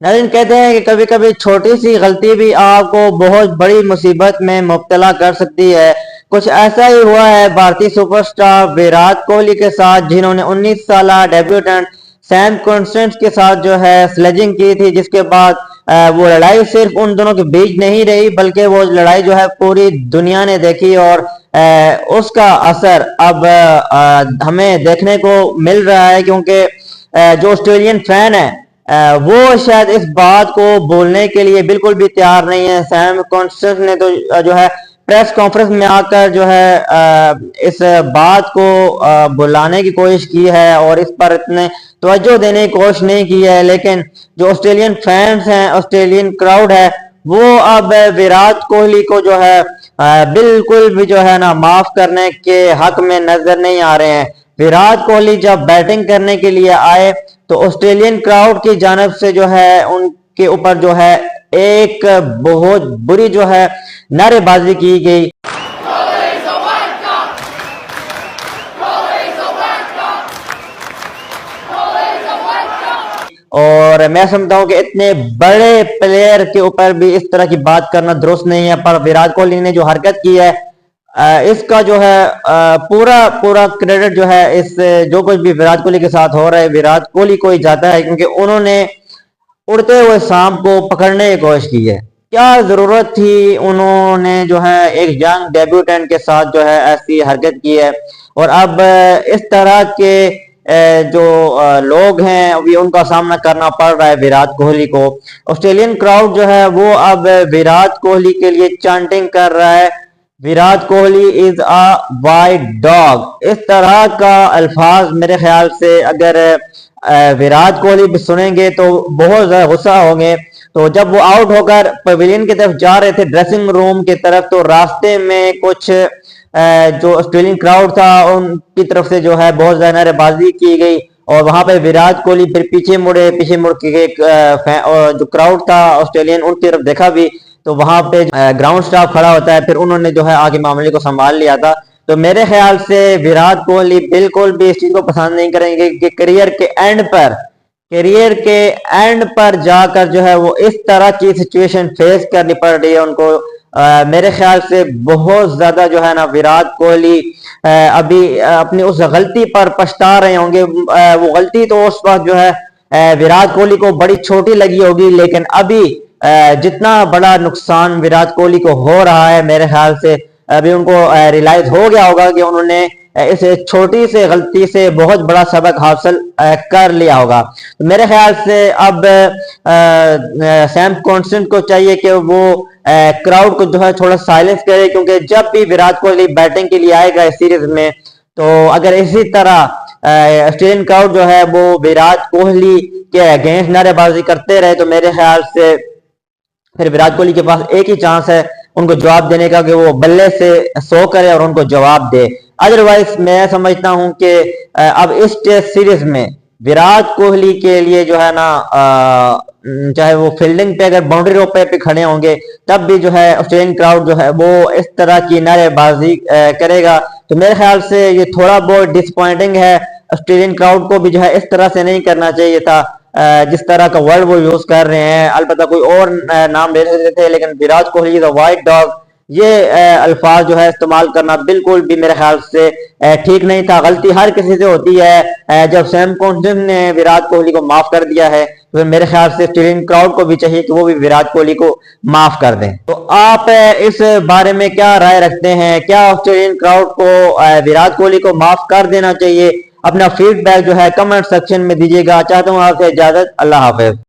नाज़रीन, कहते हैं कि कभी कभी छोटी सी गलती भी आपको बहुत बड़ी मुसीबत में मुब्तला कर सकती है। कुछ ऐसा ही हुआ है भारतीय सुपरस्टार विराट कोहली के साथ, जिन्होंने 19 साल डेब्यूटेंट सैम कॉन्स्टेंस के साथ जो है स्लेजिंग की थी, जिसके बाद वो लड़ाई सिर्फ उन दोनों के बीच नहीं रही, बल्कि वो लड़ाई जो है पूरी दुनिया ने देखी और उसका असर अब हमें देखने को मिल रहा है। क्योंकि जो ऑस्ट्रेलियन फैन है वो शायद इस बात को बोलने के लिए बिल्कुल भी तैयार नहीं है। सैम कॉन्स्टेंस ने तो जो है प्रेस कॉन्फ्रेंस में आकर जो है इस बात को बुलाने की कोशिश की है और इस पर इतने तवज्जो देने की कोशिश नहीं की है, लेकिन जो ऑस्ट्रेलियन फैंस हैं, ऑस्ट्रेलियन क्राउड है, वो अब विराट कोहली को जो है बिल्कुल भी जो है ना माफ करने के हक में नजर नहीं आ रहे हैं। विराट कोहली जब बैटिंग करने के लिए आए तो ऑस्ट्रेलियन क्राउड की जानब से जो है उनके ऊपर जो है एक बहुत बुरी जो है नारेबाजी की गई। और मैं समझता हूं कि इतने बड़े प्लेयर के ऊपर भी इस तरह की बात करना दुरुस्त नहीं है, पर विराट कोहली ने जो हरकत की है इसका जो है पूरा पूरा क्रेडिट जो है इस जो कुछ भी विराट कोहली के साथ हो रहा है विराट कोहली को ही जाता है, क्योंकि उन्होंने उड़ते हुए सांप को पकड़ने की कोशिश की है। क्या जरूरत थी उन्होंने जो है एक यंग डेब्यूटेंट के साथ जो है ऐसी हरकत की है। और अब इस तरह के जो लोग हैं अभी उनका सामना करना पड़ रहा है विराट कोहली को। ऑस्ट्रेलियन क्राउड जो है वो अब विराट कोहली के लिए चैंटिंग कर रहा है, Virat Kohli is a white dog. इस तरह का अल्फाज मेरे ख्याल से अगर विराट कोहली भी सुनेंगे तो बहुत ज्यादा गुस्सा होंगे। तो जब वो आउट होकर पवेलियन की तरफ जा रहे थे, ड्रेसिंग रूम की तरफ, तो रास्ते में कुछ जो ऑस्ट्रेलियन क्राउड था उनकी तरफ से जो है बहुत ज्यादा नारेबाजी की गई और वहां पे विराट कोहली फिर पीछे मुड़े, पीछे मुड़ के जो क्राउड था ऑस्ट्रेलियन उनकी तरफ देखा भी, तो वहां पे ग्राउंड स्टाफ खड़ा होता है, फिर उन्होंने जो है आगे मामले को संभाल लिया था। तो मेरे ख्याल से विराट कोहली बिल्कुल भी इस चीज को पसंद नहीं करेंगे कि करियर के एंड पर जाकर जो है वो इस तरह की सिचुएशन फेस करनी पड़ रही है उनको। मेरे ख्याल से बहुत ज्यादा जो है ना विराट कोहली अभी अपनी उस गलती पर पछता रहे होंगे। वो गलती तो उस वक्त जो है विराट कोहली को बड़ी छोटी लगी होगी, लेकिन अभी जितना बड़ा नुकसान विराट कोहली को हो रहा है, मेरे ख्याल से अभी उनको रियलाइज हो गया होगा कि उन्होंने इस छोटी से गलती से बहुत बड़ा सबक हासिल कर लिया होगा। तो मेरे ख्याल से अब सैम कॉन्स्टेंट को चाहिए कि वो क्राउड को जो है थोड़ा साइलेंस करे, क्योंकि जब भी विराट कोहली बैटिंग के लिए आएगा इस सीरीज में, तो अगर इसी तरह ऑस्ट्रेलियन क्राउड जो है वो विराट कोहली के अगेंस्ट नारेबाजी करते रहे, तो मेरे ख्याल से फिर विराट कोहली के पास एक ही चांस है उनको जवाब देने का कि वो बल्ले से 100 करे और उनको जवाब दे। अदरवाइज मैं समझता हूं कि अब इस टेस्ट सीरीज में विराट कोहली के लिए जो है ना चाहे वो फील्डिंग पे अगर बाउंड्री रो पे खड़े होंगे तब भी जो है ऑस्ट्रेलियन क्राउड जो है वो इस तरह की नारेबाजी करेगा। तो मेरे ख्याल से ये थोड़ा बहुत डिसअपॉइंटिंग है। ऑस्ट्रेलियन क्राउड को भी जो है इस तरह से नहीं करना चाहिए था जिस तरह का वर्ड वो यूज कर रहे हैं। अलबत्ता कोई और नाम ले सकते थे, लेकिन Virat Kohli the white dog ये अल्फाज जो है इस्तेमाल करना बिल्कुल भी मेरे ख्याल से ठीक नहीं था। गलती हर किसी से होती है। जब सैम कॉन्स्टेंस ने विराट कोहली को माफ कर दिया है तो मेरे ख्याल से ऑस्ट्रेलियन क्राउड को भी चाहिए कि वो भी विराट कोहली को माफ कर दें। तो आप इस बारे में क्या राय रखते हैं? क्या ऑस्ट्रेलियन क्राउड को विराट कोहली को माफ कर देना चाहिए? अपना फीडबैक जो है कमेंट सेक्शन में दीजिएगा। चाहता हूँ आपसे इजाजत। अल्लाह हाफिज।